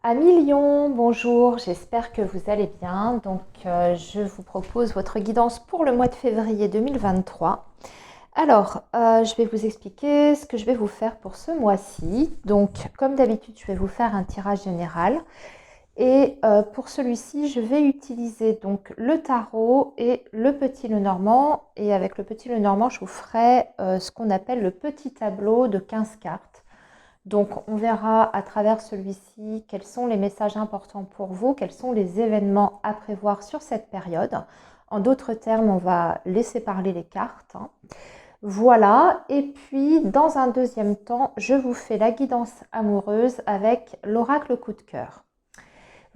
Amis Lion, bonjour, j'espère que vous allez bien. Je vous propose votre guidance pour le mois de février 2023. Je vais vous expliquer ce que je vais vous faire pour ce mois-ci. Donc, comme d'habitude, je vais vous faire un tirage général. Et pour celui-ci, je vais utiliser donc le tarot et le petit Lenormand. Et avec le petit Lenormand, je vous ferai ce qu'on appelle le petit tableau de 15 cartes. Donc, on verra à travers celui-ci quels sont les messages importants pour vous, quels sont les événements à prévoir sur cette période. En d'autres termes, on va laisser parler les cartes. Voilà, et puis dans un deuxième temps, je vous fais la guidance amoureuse avec l'oracle coup de cœur.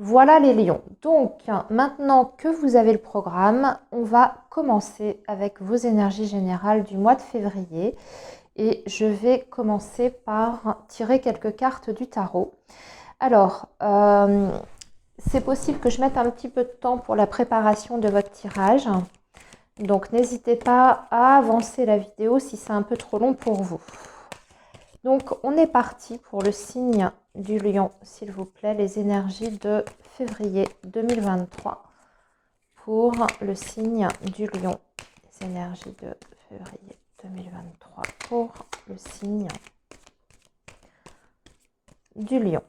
Voilà les lions. Donc, maintenant que vous avez le programme, on va commencer avec vos énergies générales du mois de février. Et je vais commencer par tirer quelques cartes du tarot. C'est possible que je mette un petit peu de temps pour la préparation de votre tirage. Donc, n'hésitez pas à avancer la vidéo si c'est un peu trop long pour vous. Donc, on est parti pour le signe du lion, s'il vous plaît, les énergies de février 2023 pour le signe du lion. Les énergies de février 2023 pour le signe du lion.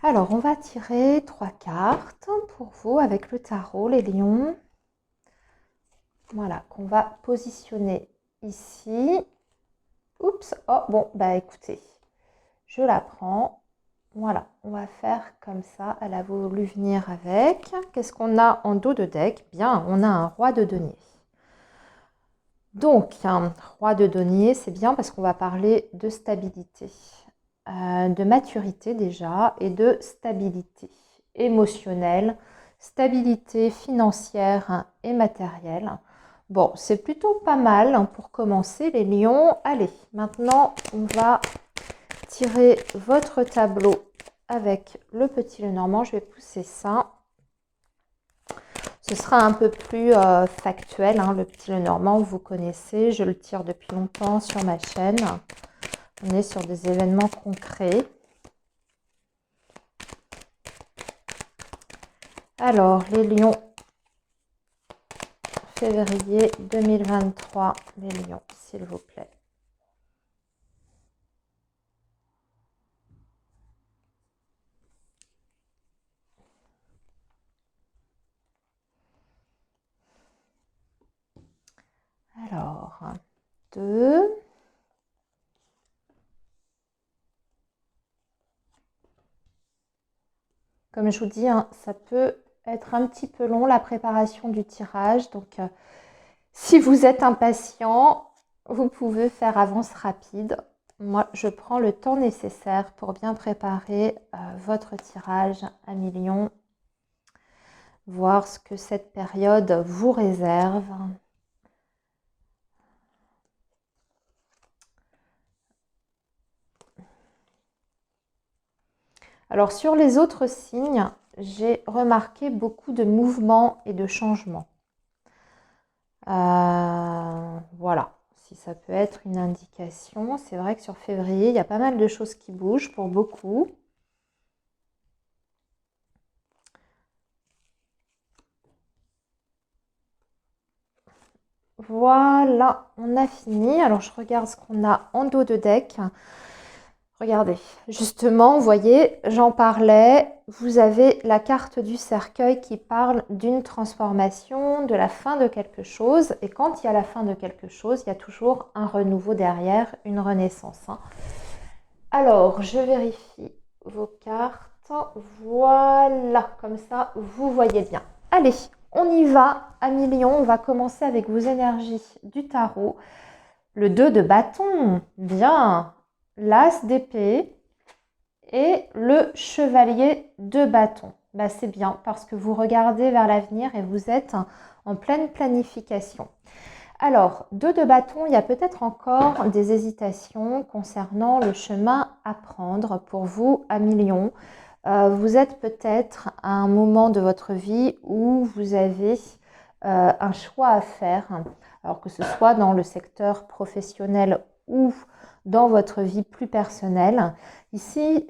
Alors, on va tirer 3 cartes pour vous avec le tarot, les lions. Voilà, qu'on va positionner ici. Oups, oh bon, bah écoutez, je la prends. Voilà, on va faire comme ça. Elle a voulu venir avec. Qu'est-ce qu'on a en dos de deck? Bien, on a un roi de denier. Donc, un roi de denier, c'est bien parce qu'on va parler de stabilité, de maturité déjà et de stabilité émotionnelle, stabilité financière et matérielle. Bon, c'est plutôt pas mal pour commencer les lions. Allez, maintenant, on va tirer votre tableau avec le petit Lenormand. Je vais pousser ça. Ce sera un peu plus factuel, hein, le petit Lenormand, vous connaissez, je le tire depuis longtemps sur ma chaîne. On est sur des événements concrets. Alors, les lions, février 2023, les lions, s'il vous plaît. Alors, 2. Comme je vous dis, hein, ça peut être un petit peu long la préparation du tirage. Donc, si vous êtes impatient, vous pouvez faire avance rapide. Moi, je prends le temps nécessaire pour bien préparer votre tirage à millions. Voir ce que cette période vous réserve. Alors, sur les autres signes, j'ai remarqué beaucoup de mouvements et de changements. Voilà, si ça peut être une indication. C'est vrai que sur février, il y a pas mal de choses qui bougent pour beaucoup. Voilà, on a fini. Alors, je regarde ce qu'on a en dos de deck. Regardez, justement, vous voyez, j'en parlais, vous avez la carte du cercueil qui parle d'une transformation, de la fin de quelque chose. Et quand il y a la fin de quelque chose, il y a toujours un renouveau derrière, une renaissance. Hein. Alors, je vérifie vos cartes. Voilà, comme ça, vous voyez bien. Allez, on y va, amis lions. On va commencer avec vos énergies du tarot. Le 2 de bâton, bien. L'as d'épée et le chevalier de bâton. Bah, c'est bien parce que vous regardez vers l'avenir et vous êtes en pleine planification. Alors, 2 de bâton, il y a peut-être encore des hésitations concernant le chemin à prendre pour vous, amis lions. Vous êtes peut-être à un moment de votre vie où vous avez un choix à faire, alors que ce soit dans le secteur professionnel ou dans votre vie plus personnelle. Ici,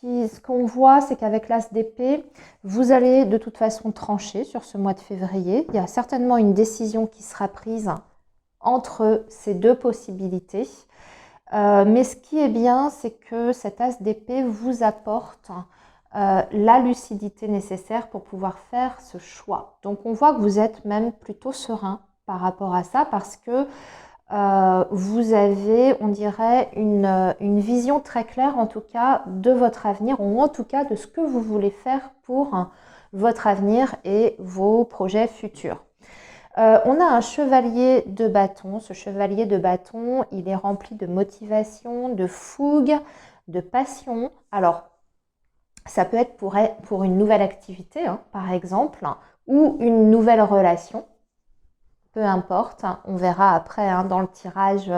ce qu'on voit, c'est qu'avec l'As d'épée, vous allez de toute façon trancher sur ce mois de février. Il y a certainement une décision qui sera prise entre ces deux possibilités. Mais ce qui est bien, c'est que cet As d'épée vous apporte la lucidité nécessaire pour pouvoir faire ce choix. Donc on voit que vous êtes même plutôt serein par rapport à ça parce que vous avez, on dirait, une vision très claire en tout cas de votre avenir ou en tout cas de ce que vous voulez faire pour votre avenir et vos projets futurs. On a un chevalier de bâton. Ce chevalier de bâton, il est rempli de motivation, de fougue, de passion. Alors, ça peut être pour une nouvelle activité, hein, par exemple, ou une nouvelle relation. Peu importe, hein, on verra après hein, dans le tirage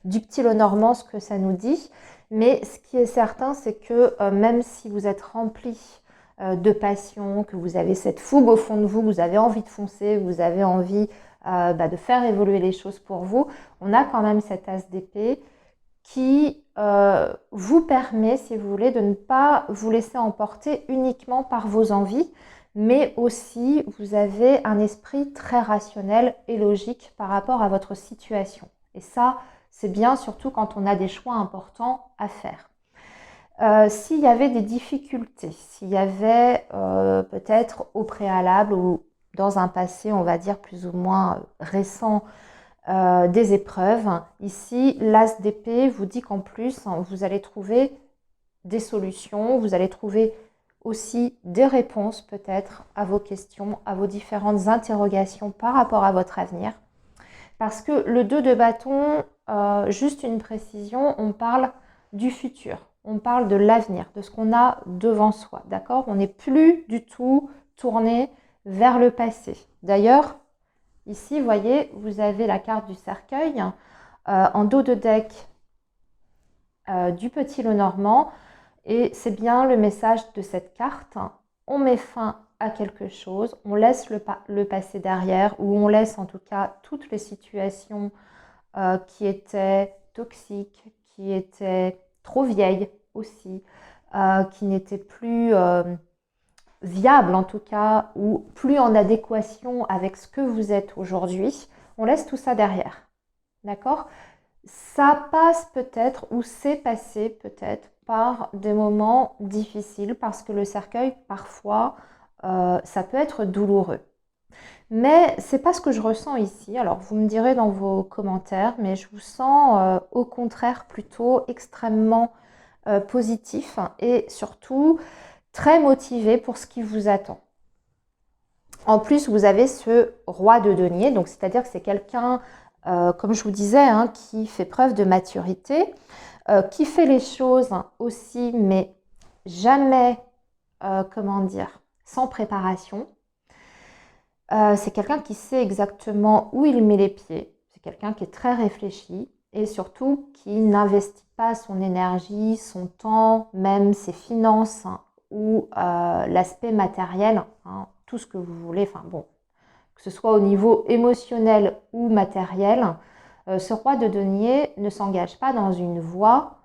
du petit Lenormand ce que ça nous dit. Mais ce qui est certain, c'est que même si vous êtes rempli de passion, que vous avez cette fougue au fond de vous, que vous avez envie de foncer, vous avez envie de faire évoluer les choses pour vous, on a quand même cet As d'épée qui vous permet, si vous voulez, de ne pas vous laisser emporter uniquement par vos envies, mais aussi vous avez un esprit très rationnel et logique par rapport à votre situation. Et ça, c'est bien, surtout quand on a des choix importants à faire. S'il y avait des difficultés, s'il y avait peut-être au préalable ou dans un passé, on va dire plus ou moins récent, des épreuves, ici, l'As d'épée vous dit qu'en plus, vous allez trouver des solutions, vous allez trouver aussi des réponses peut-être à vos questions, à vos différentes interrogations par rapport à votre avenir. Parce que le 2 de bâton, juste une précision, on parle du futur, on parle de l'avenir, de ce qu'on a devant soi, d'accord? On n'est plus du tout tourné vers le passé. D'ailleurs, ici, vous voyez, vous avez la carte du cercueil en dos de deck du petit Lenormand. Et c'est bien le message de cette carte. On met fin à quelque chose, on laisse le passé derrière, ou on laisse en tout cas toutes les situations qui étaient toxiques, qui étaient trop vieilles aussi, qui n'étaient plus viables en tout cas, ou plus en adéquation avec ce que vous êtes aujourd'hui. On laisse tout ça derrière. D'accord ? Ça passe peut-être, ou c'est passé peut-être, par des moments difficiles, parce que le cercueil, parfois, ça peut être douloureux. Mais c'est pas ce que je ressens ici. Alors, vous me direz dans vos commentaires, mais je vous sens au contraire plutôt extrêmement positif et surtout très motivé pour ce qui vous attend. En plus, vous avez ce roi de denier, donc c'est-à-dire que c'est quelqu'un, comme je vous disais, hein, qui fait preuve de maturité, qui fait les choses aussi, mais jamais, comment dire, sans préparation. C'est quelqu'un qui sait exactement où il met les pieds. C'est quelqu'un qui est très réfléchi et surtout qui n'investit pas son énergie, son temps, même ses finances hein, ou l'aspect matériel, hein, tout ce que vous voulez, enfin bon, que ce soit au niveau émotionnel ou matériel, ce roi de denier ne s'engage pas dans une voie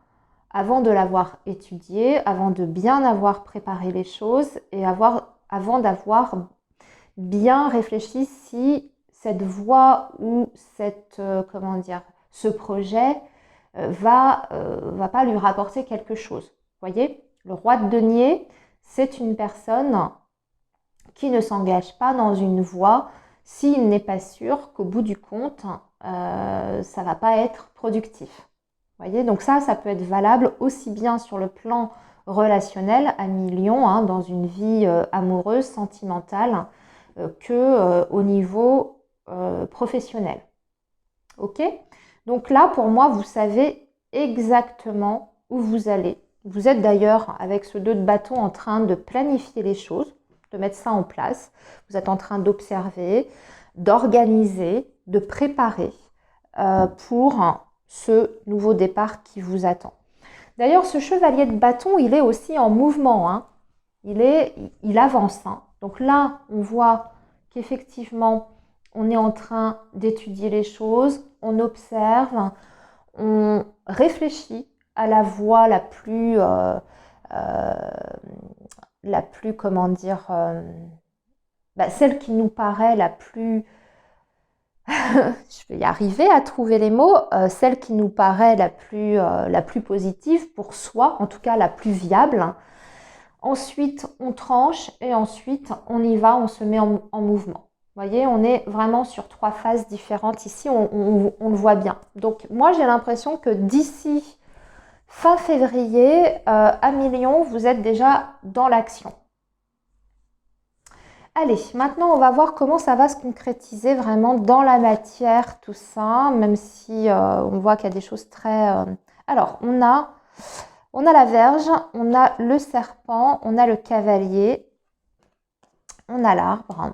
avant de l'avoir étudiée, avant de bien avoir préparé les choses et avant d'avoir bien réfléchi si cette voie ou comment dire, ce projet va pas lui rapporter quelque chose. Vous voyez, le roi de denier, c'est une personne qui ne s'engage pas dans une voie s'il n'est pas sûr qu'au bout du compte, ça va pas être productif. Vous voyez, donc ça peut être valable aussi bien sur le plan relationnel, ami-lion, hein, dans une vie amoureuse, sentimentale, qu'au niveau professionnel. Ok ? Donc là, pour moi, vous savez exactement où vous allez. Vous êtes d'ailleurs, avec ce 2 de bâton, en train de planifier les choses, de mettre ça en place. Vous êtes en train d'observer, d'organiser, de préparer pour ce nouveau départ qui vous attend. D'ailleurs, ce chevalier de bâton, il est aussi en mouvement. Hein. Il avance. Hein. Donc là, on voit qu'effectivement, on est en train d'étudier les choses, on observe, on réfléchit à la voie comment dire, celle qui nous paraît la plus, je vais y arriver à trouver les mots, celle qui nous paraît la plus positive pour soi, en tout cas la plus viable. Ensuite, on tranche et ensuite, on y va, on se met en mouvement. Vous voyez, on est vraiment sur 3 phases différentes ici, on le voit bien. Donc, moi, j'ai l'impression que d'ici fin février, à Million, vous êtes déjà dans l'action. Allez, maintenant, on va voir comment ça va se concrétiser vraiment dans la matière, tout ça, même si on voit qu'il y a des choses très... Alors, on a la Vierge, on a le serpent, on a le cavalier, on a l'arbre,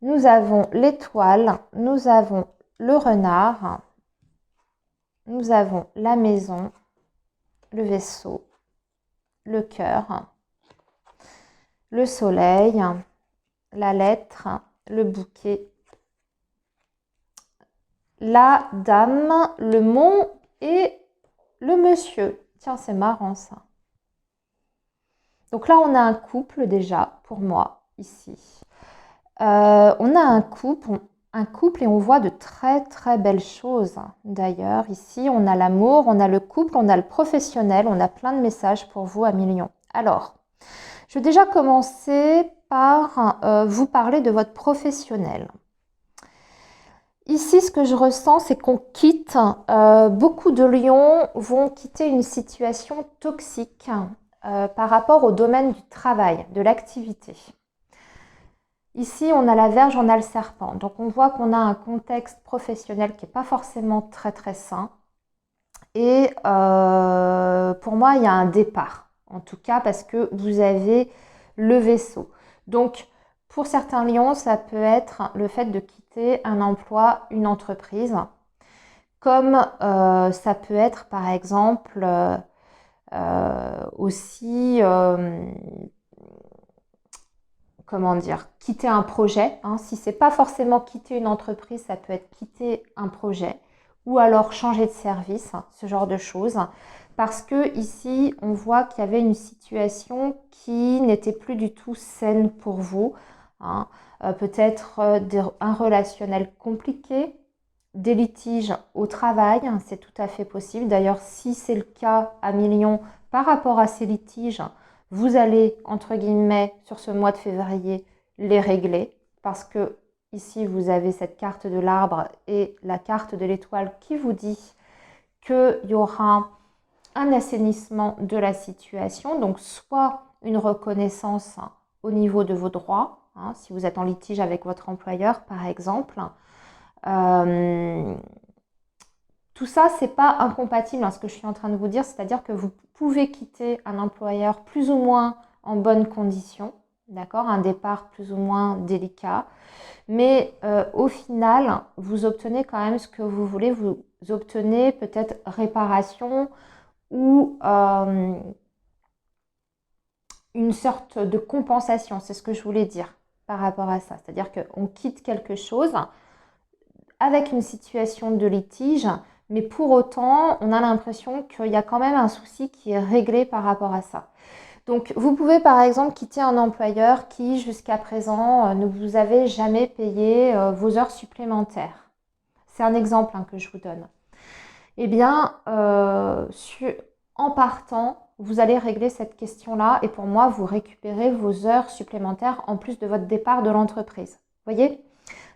nous avons l'étoile, nous avons le renard, nous avons la maison, le vaisseau, le cœur, le soleil, la lettre, le bouquet, la dame, le mont et le monsieur. Tiens, c'est marrant ça. Donc là, on a un couple déjà, pour moi, ici. On a un couple et on voit de très très belles choses. D'ailleurs, ici, on a l'amour, on a le couple, on a le professionnel, on a plein de messages pour vous à Million. Alors, je vais déjà commencer par vous parler de votre professionnel. Ici, ce que je ressens, c'est qu'on quitte, beaucoup de lions vont quitter une situation toxique par rapport au domaine du travail, de l'activité. Ici, on a la Vierge, on a le serpent. Donc, on voit qu'on a un contexte professionnel qui n'est pas forcément très très sain. Et pour moi, il y a un départ, en tout cas parce que vous avez le vaisseau. Donc, pour certains lions, ça peut être le fait de quitter un emploi, une entreprise, comme ça peut être par exemple aussi, comment dire, quitter un projet. Hein. Si ce n'est pas forcément quitter une entreprise, ça peut être quitter un projet ou alors changer de service, ce genre de choses. Parce que ici, on voit qu'il y avait une situation qui n'était plus du tout saine pour vous. Hein. Peut-être un relationnel compliqué, des litiges au travail, hein, c'est tout à fait possible. D'ailleurs, si c'est le cas à Million par rapport à ces litiges, vous allez, entre guillemets, sur ce mois de février, les régler. Parce que ici, vous avez cette carte de l'arbre et la carte de l'étoile qui vous dit qu'il y aura un assainissement de la situation. Donc, soit une reconnaissance au niveau de vos droits, hein, si vous êtes en litige avec votre employeur, par exemple. Tout ça, c'est pas incompatible à ce que je suis en train de vous dire, c'est-à-dire que vous pouvez quitter un employeur plus ou moins en bonnes conditions, d'accord, un départ plus ou moins délicat, mais au final, vous obtenez quand même ce que vous voulez, vous obtenez peut-être réparation ou une sorte de compensation, c'est ce que je voulais dire par rapport à ça, c'est-à-dire qu'on quitte quelque chose avec une situation de litige, mais pour autant, on a l'impression qu'il y a quand même un souci qui est réglé par rapport à ça. Donc, vous pouvez par exemple quitter un employeur qui, jusqu'à présent, ne vous avait jamais payé vos heures supplémentaires. C'est un exemple que je vous donne. Eh bien, en partant, vous allez régler cette question-là et pour moi, vous récupérez vos heures supplémentaires en plus de votre départ de l'entreprise. Vous voyez ?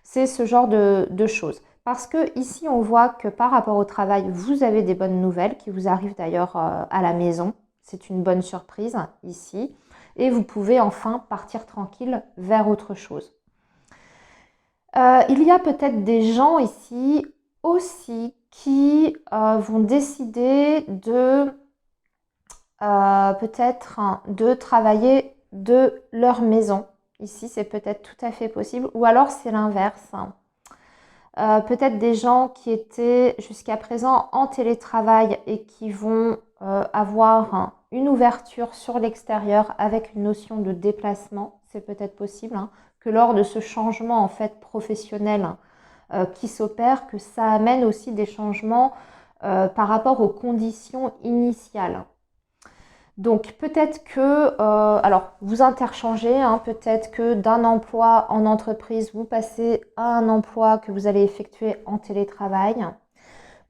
C'est ce genre de choses. Parce que ici, on voit que par rapport au travail, vous avez des bonnes nouvelles qui vous arrivent d'ailleurs à la maison. C'est une bonne surprise ici. Et vous pouvez enfin partir tranquille vers autre chose. Il y a peut-être des gens ici aussi qui vont décider de peut-être de travailler de leur maison. Ici, c'est peut-être tout à fait possible. Ou alors, c'est l'inverse. Peut-être des gens qui étaient jusqu'à présent en télétravail et qui vont avoir une ouverture sur l'extérieur avec une notion de déplacement. C'est peut-être possible que lors de ce changement en fait professionnel, qui s'opèrent, que ça amène aussi des changements par rapport aux conditions initiales. Donc peut-être que, alors vous interchangez, hein, peut-être que d'un emploi en entreprise, vous passez à un emploi que vous allez effectuer en télétravail.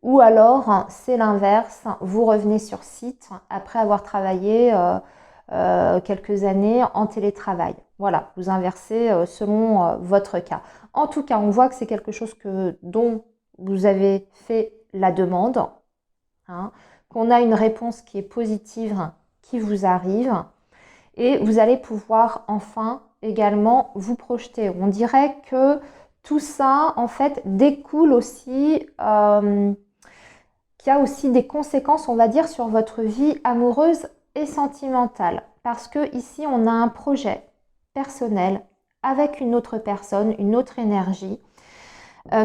Ou alors, c'est l'inverse, vous revenez sur site après avoir travaillé quelques années en télétravail. Voilà, vous inversez selon votre cas. En tout cas, on voit que c'est quelque chose dont vous avez fait la demande, hein, qu'on a une réponse qui est positive qui vous arrive et vous allez pouvoir enfin également vous projeter. On dirait que tout ça, en fait, découle aussi, qu'il y a aussi des conséquences, on va dire, sur votre vie amoureuse et sentimentale. Parce que ici, on a un projet personnel avec une autre personne, une autre énergie,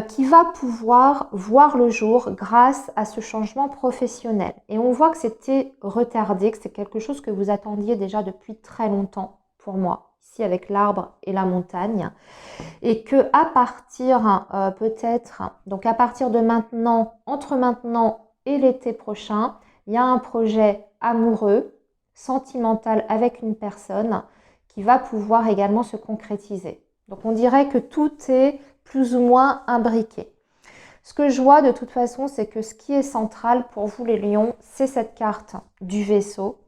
qui va pouvoir voir le jour grâce à ce changement professionnel. Et on voit que c'était retardé, que c'est quelque chose que vous attendiez déjà depuis très longtemps pour moi, ici avec l'arbre et la montagne. Et que à partir peut-être, donc à partir de maintenant, entre maintenant et l'été prochain, il y a un projet amoureux, sentimental avec une personne qui va pouvoir également se concrétiser. Donc on dirait que tout est plus ou moins imbriqué. Ce que je vois de toute façon, c'est que ce qui est central pour vous les lions, c'est cette carte du vaisseau,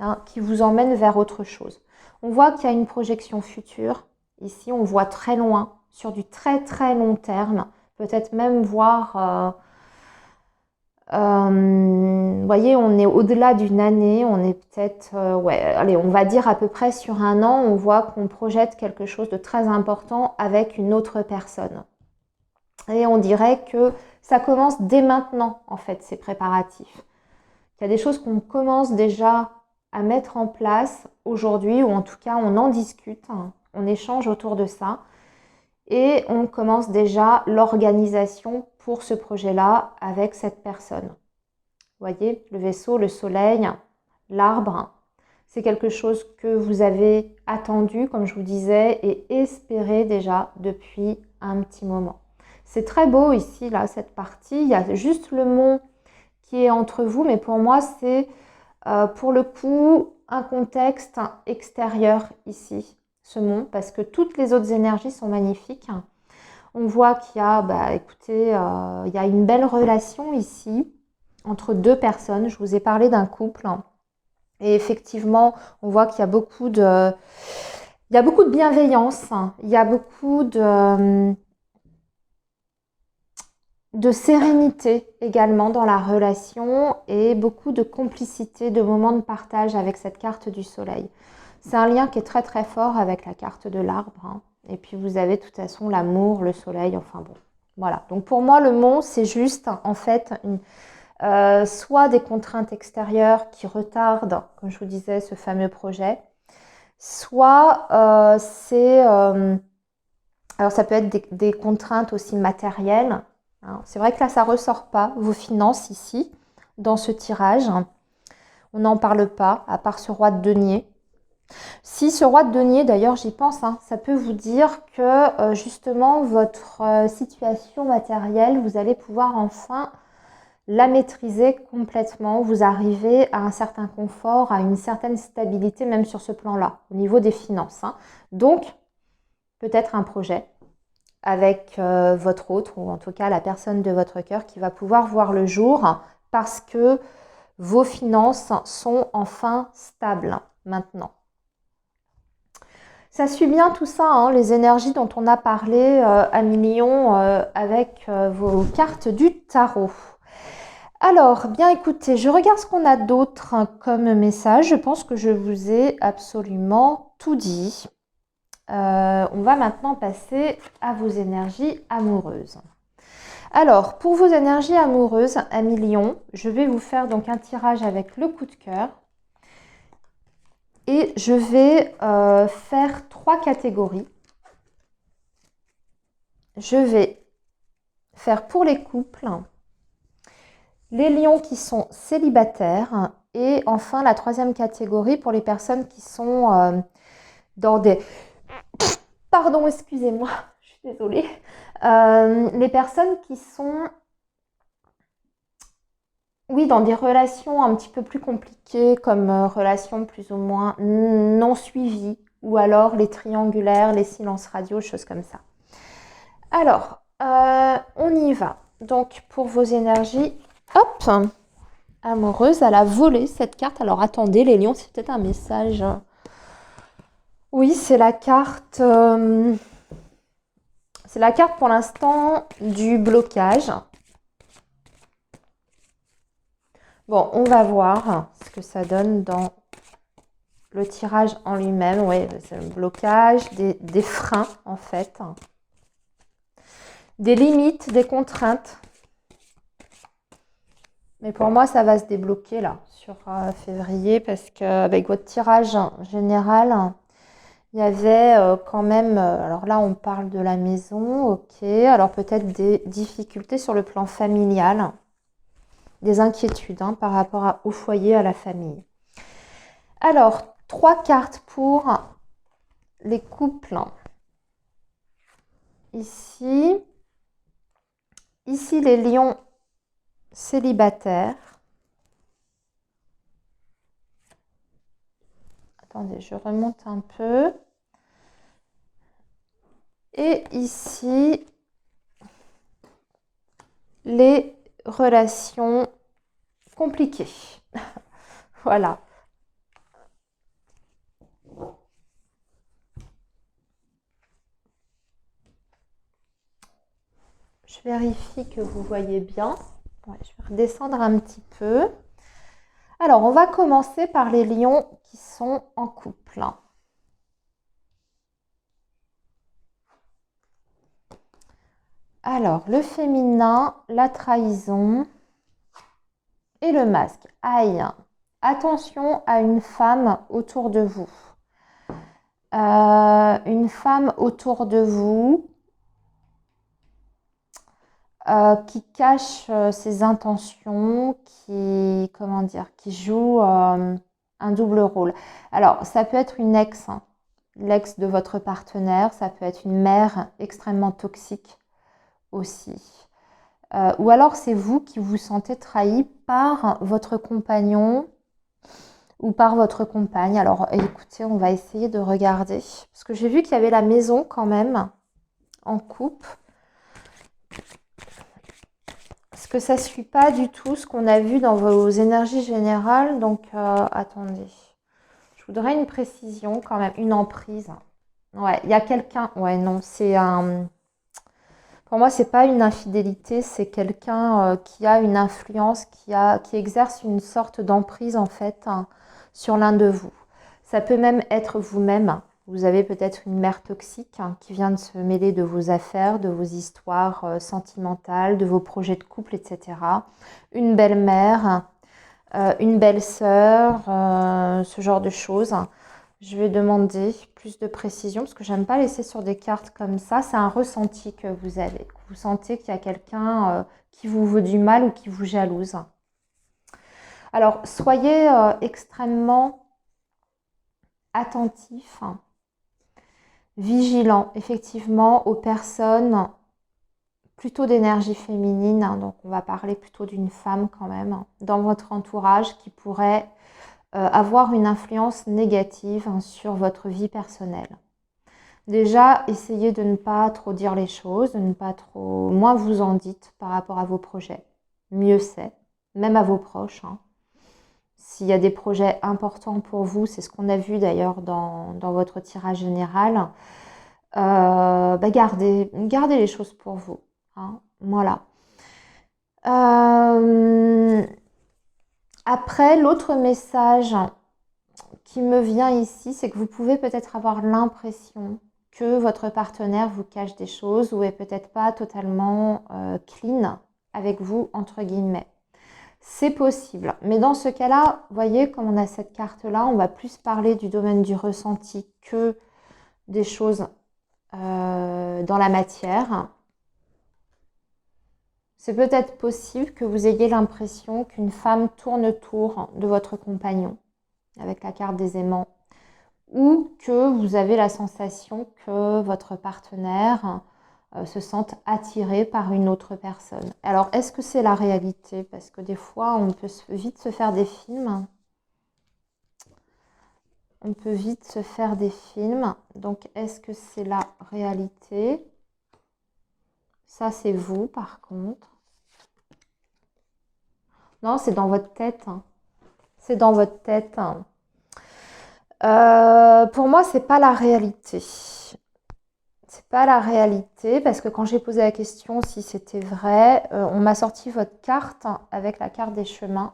hein, qui vous emmène vers autre chose. On voit qu'il y a une projection future. Ici, on voit très loin, sur du très très long terme, peut-être même voir, vous voyez, on est au-delà d'une année, on est peut-être, ouais, allez, on va dire à peu près sur un an, on voit qu'on projette quelque chose de très important avec une autre personne. Et on dirait que ça commence dès maintenant, en fait, ces préparatifs. Il y a des choses qu'on commence déjà à mettre en place aujourd'hui, ou en tout cas, on en discute, hein, on échange autour de ça. Et on commence déjà l'organisation pour ce projet-là avec cette personne. Vous voyez, le vaisseau, le soleil, l'arbre, c'est quelque chose que vous avez attendu, comme je vous disais, et espéré déjà depuis un petit moment. C'est très beau ici, là, cette partie. Il y a juste le mont qui est entre vous, mais pour moi, c'est pour le coup un contexte extérieur ici, ce mont, parce que toutes les autres énergies sont magnifiques. On voit qu'il y a, écoutez, il y a une belle relation ici entre deux personnes. Je vous ai parlé d'un couple. Et effectivement, on voit qu'il y a beaucoup de bienveillance. Il y a beaucoup de sérénité également dans la relation et beaucoup de complicité, de moments de partage avec cette carte du soleil. C'est un lien qui est très très fort avec la carte de l'arbre, hein. Et puis vous avez de toute façon l'amour, le soleil, enfin bon. Voilà, donc pour moi le mont c'est juste en fait soit des contraintes extérieures qui retardent, comme je vous disais, ce fameux projet, soit c'est... alors ça peut être des contraintes aussi matérielles. C'est vrai que là, ça ne ressort pas, vos finances ici, dans ce tirage. On n'en parle pas, à part ce roi de denier. Si ce roi de denier, d'ailleurs, j'y pense, hein, ça peut vous dire que justement, votre situation matérielle, vous allez pouvoir enfin la maîtriser complètement. Vous arrivez à un certain confort, à une certaine stabilité, même sur ce plan-là, au niveau des finances, hein. Donc, peut-être un projet avec votre autre, ou en tout cas la personne de votre cœur qui va pouvoir voir le jour parce que vos finances sont enfin stables maintenant. Ça suit bien tout ça, hein, les énergies dont on a parlé à millions avec vos cartes du tarot. Alors, bien écoutez, je regarde ce qu'on a d'autre comme message. Je pense que je vous ai absolument tout dit. On va maintenant passer à vos énergies amoureuses. Alors, pour vos énergies amoureuses, amis Lion, je vais vous faire donc un tirage avec le coup de cœur. Et je vais faire 3 catégories. Je vais faire pour les couples, les lions qui sont célibataires et enfin la 3e catégorie pour les personnes qui sont dans des... Pardon, excusez-moi, je suis désolée. Les personnes qui sont, oui, dans des relations un petit peu plus compliquées, comme relations plus ou moins non suivies, ou alors les triangulaires, les silences radio, choses comme ça. Alors, on y va. Donc, pour vos énergies, hop, amoureuses, elle a volé cette carte. Alors, attendez, les lions, c'est peut-être un message. Oui, c'est la carte... c'est la carte pour l'instant du blocage. Bon, on va voir ce que ça donne dans le tirage en lui-même. Oui, c'est le blocage, des freins en fait. Des limites, des contraintes. Mais pour moi, ça va se débloquer là, sur février, parce qu'avec votre tirage général, il y avait quand même, alors là on parle de la maison, ok, alors peut-être des difficultés sur le plan familial, des inquiétudes par rapport au foyer, à la famille. Alors, 3 cartes pour les couples. Ici les lions célibataires. Attendez, je remonte un peu. Et ici, les relations compliquées. Voilà. Je vérifie que vous voyez bien. Ouais, je vais redescendre un petit peu. Alors, on va commencer par les lions qui sont en couple. Alors, le féminin, la trahison et le masque. Aïe! Attention à une femme autour de vous. Une femme autour de vous qui cache ses intentions, comment dire, qui joue un double rôle. Alors, ça peut être une ex, l'ex de votre partenaire, ça peut être une mère extrêmement toxique aussi. Ou alors c'est vous qui vous sentez trahi par votre compagnon ou par votre compagne. Alors écoutez, on va essayer de regarder. Parce que j'ai vu qu'il y avait la maison quand même en coupe. Parce que ça ne suit pas du tout ce qu'on a vu dans vos énergies générales. Donc attendez. Je voudrais une précision quand même, une emprise. Ouais, il y a quelqu'un. Ouais, non, c'est un... Pour moi, c'est pas une infidélité, c'est quelqu'un qui a une influence, qui exerce une sorte d'emprise en fait sur l'un de vous. Ça peut même être vous-même. Vous avez peut-être une mère toxique qui vient de se mêler de vos affaires, de vos histoires sentimentales, de vos projets de couple, etc. Une belle-mère, une belle-sœur, ce genre de choses. Je vais demander plus de précision parce que j'aime pas laisser sur des cartes comme ça. C'est un ressenti que vous avez. Vous sentez qu'il y a quelqu'un qui vous veut du mal ou qui vous jalouse. Alors, soyez extrêmement attentif, vigilant effectivement aux personnes plutôt d'énergie féminine. Donc, on va parler plutôt d'une femme quand même dans votre entourage qui pourrait avoir une influence négative sur votre vie personnelle. Déjà, essayez de ne pas trop dire les choses, de ne pas trop... Moins vous en dites par rapport à vos projets. Mieux c'est, même à vos proches. S'il y a des projets importants pour vous, c'est ce qu'on a vu d'ailleurs dans votre tirage général, gardez les choses pour vous. Voilà. Après, l'autre message qui me vient ici, c'est que vous pouvez peut-être avoir l'impression que votre partenaire vous cache des choses ou est peut-être pas totalement clean avec vous, entre guillemets. C'est possible. Mais dans ce cas-là, vous voyez, comme on a cette carte-là, on va plus parler du domaine du ressenti que des choses dans la matière. C'est peut-être possible que vous ayez l'impression qu'une femme tourne autour de votre compagnon avec la carte des aimants, ou que vous avez la sensation que votre partenaire se sentent attirés par une autre personne. Alors, est-ce que c'est la réalité? Parce que des fois, on peut vite se faire des films. On peut vite se faire des films. Donc, est-ce que c'est la réalité? Ça, c'est vous, par contre. Non, c'est dans votre tête. C'est dans votre tête. Pour moi, c'est pas la réalité. C'est pas la réalité parce que quand j'ai posé la question si c'était vrai, on m'a sorti votre carte avec la carte des chemins.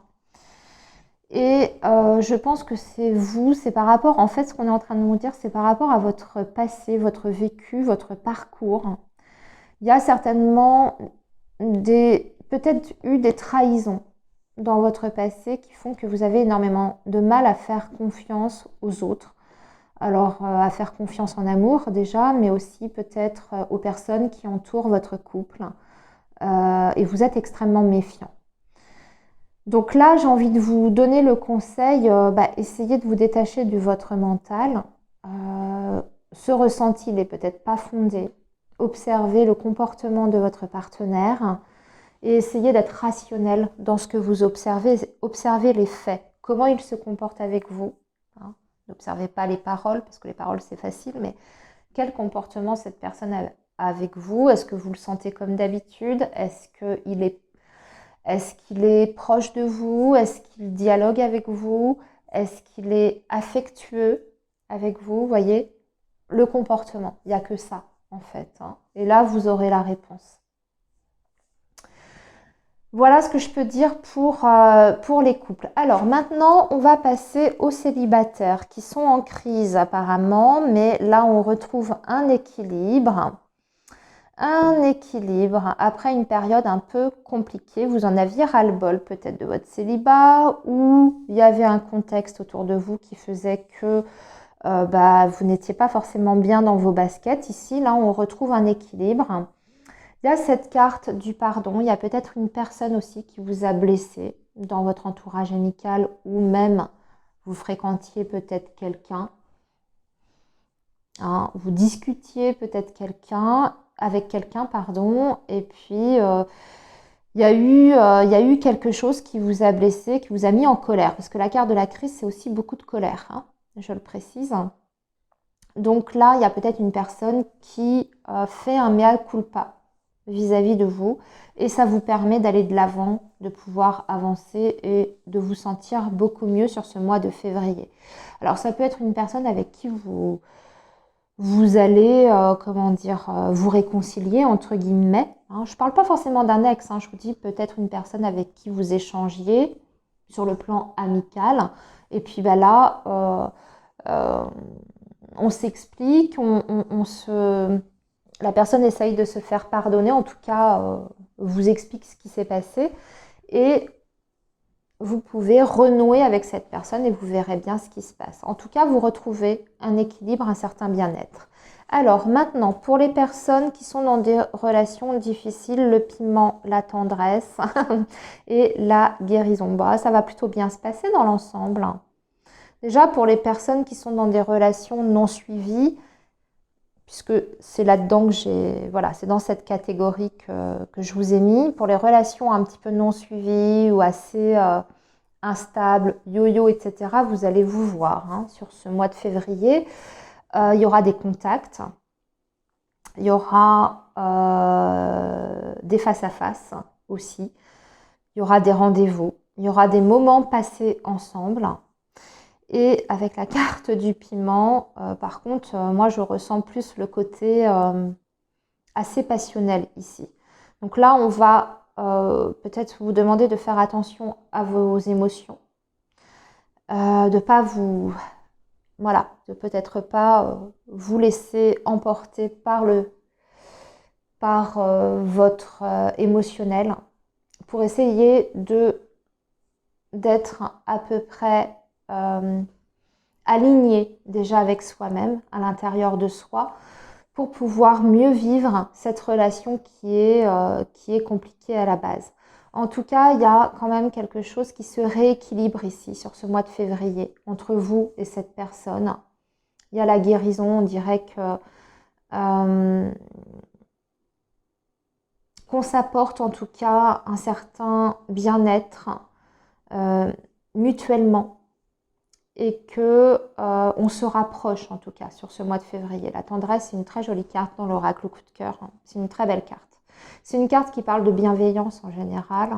Et je pense que c'est vous, c'est par rapport, en fait, ce qu'on est en train de nous dire, c'est par rapport à votre passé, votre vécu, votre parcours. Il y a certainement peut-être eu des trahisons dans votre passé qui font que vous avez énormément de mal à faire confiance aux autres. Alors, à faire confiance en amour déjà, mais aussi peut-être aux personnes qui entourent votre couple. Et vous êtes extrêmement méfiant. Donc là, j'ai envie de vous donner le conseil, essayez de vous détacher de votre mental. Ce ressenti n'est peut-être pas fondé. Observez le comportement de votre partenaire et essayez d'être rationnel dans ce que vous observez. Observez les faits, comment il se comporte avec vous. N'observez pas les paroles, parce que les paroles c'est facile, mais quel comportement cette personne a avec vous? Est-ce que vous le sentez comme d'habitude? Est-ce qu'il est proche de vous? Est-ce qu'il dialogue avec vous? Est-ce qu'il est affectueux avec vous? Vous voyez, le comportement, il n'y a que ça en fait. Et là, vous aurez la réponse. Voilà ce que je peux dire pour les couples. Alors maintenant, on va passer aux célibataires qui sont en crise apparemment, mais là, on retrouve un équilibre. Un équilibre après une période un peu compliquée. Vous en aviez ras-le-bol peut-être de votre célibat ou il y avait un contexte autour de vous qui faisait que vous n'étiez pas forcément bien dans vos baskets. Ici, là, on retrouve un équilibre. Il y a cette carte du pardon. Il y a peut-être une personne aussi qui vous a blessé dans votre entourage amical ou même vous fréquentiez peut-être quelqu'un. Vous discutiez peut-être avec quelqu'un, pardon, et puis il y a eu quelque chose qui vous a blessé, qui vous a mis en colère, parce que la carte de la crise, c'est aussi beaucoup de colère, je le précise. Donc là, il y a peut-être une personne qui fait un mea culpa vis-à-vis de vous, et ça vous permet d'aller de l'avant, de pouvoir avancer et de vous sentir beaucoup mieux sur ce mois de février. Alors ça peut être une personne avec qui vous allez, vous réconcilier, entre guillemets. Je ne parle pas forcément d'un ex, je vous dis peut-être une personne avec qui vous échangiez sur le plan amical. Et puis là, on s'explique, la personne essaye de se faire pardonner, en tout cas, vous explique ce qui s'est passé. Et vous pouvez renouer avec cette personne et vous verrez bien ce qui se passe. En tout cas, vous retrouvez un équilibre, un certain bien-être. Alors maintenant, pour les personnes qui sont dans des relations difficiles, le piment, la tendresse et la guérison. Ça va plutôt bien se passer dans l'ensemble. Déjà, pour les personnes qui sont dans des relations non suivies, puisque c'est là-dedans que c'est dans cette catégorie que je vous ai mis. Pour les relations un petit peu non suivies ou assez instables, yo-yo, etc., vous allez vous voir sur ce mois de février. Il y aura des contacts, il y aura des face-à-face aussi, il y aura des rendez-vous, il y aura des moments passés ensemble. Et avec la carte du piment, par contre, moi je ressens plus le côté assez passionnel ici. Donc là, on va peut-être vous demander de faire attention à vos émotions, de peut-être pas vous laisser emporter par votre émotionnel, pour essayer d'être à peu près aligné déjà avec soi-même, à l'intérieur de soi, pour pouvoir mieux vivre cette relation qui est compliquée à la base. En tout cas, il y a quand même quelque chose qui se rééquilibre ici, sur ce mois de février, entre vous et cette personne. Il y a la guérison, on dirait que qu'on s'apporte en tout cas un certain bien-être mutuellement et que on se rapproche en tout cas sur ce mois de février. La tendresse, c'est une très jolie carte dans l'oracle au coup de cœur. C'est une très belle carte. C'est une carte qui parle de bienveillance en général,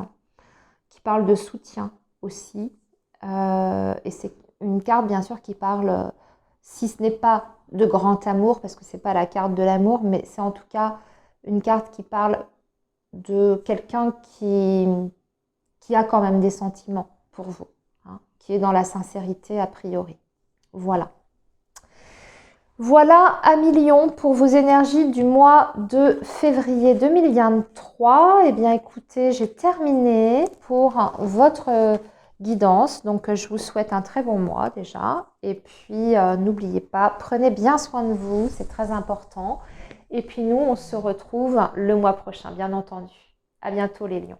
qui parle de soutien aussi. Et c'est une carte bien sûr qui parle, si ce n'est pas de grand amour, parce que c'est pas la carte de l'amour, mais c'est en tout cas une carte qui parle de quelqu'un qui a quand même des sentiments pour vous, hein, qui est dans la sincérité a priori. Voilà. Voilà à million pour vos énergies du mois de février 2023. Eh bien écoutez, j'ai terminé pour votre guidance. Donc je vous souhaite un très bon mois déjà. Et puis n'oubliez pas, prenez bien soin de vous, c'est très important. Et puis nous, on se retrouve le mois prochain, bien entendu. À bientôt les lions.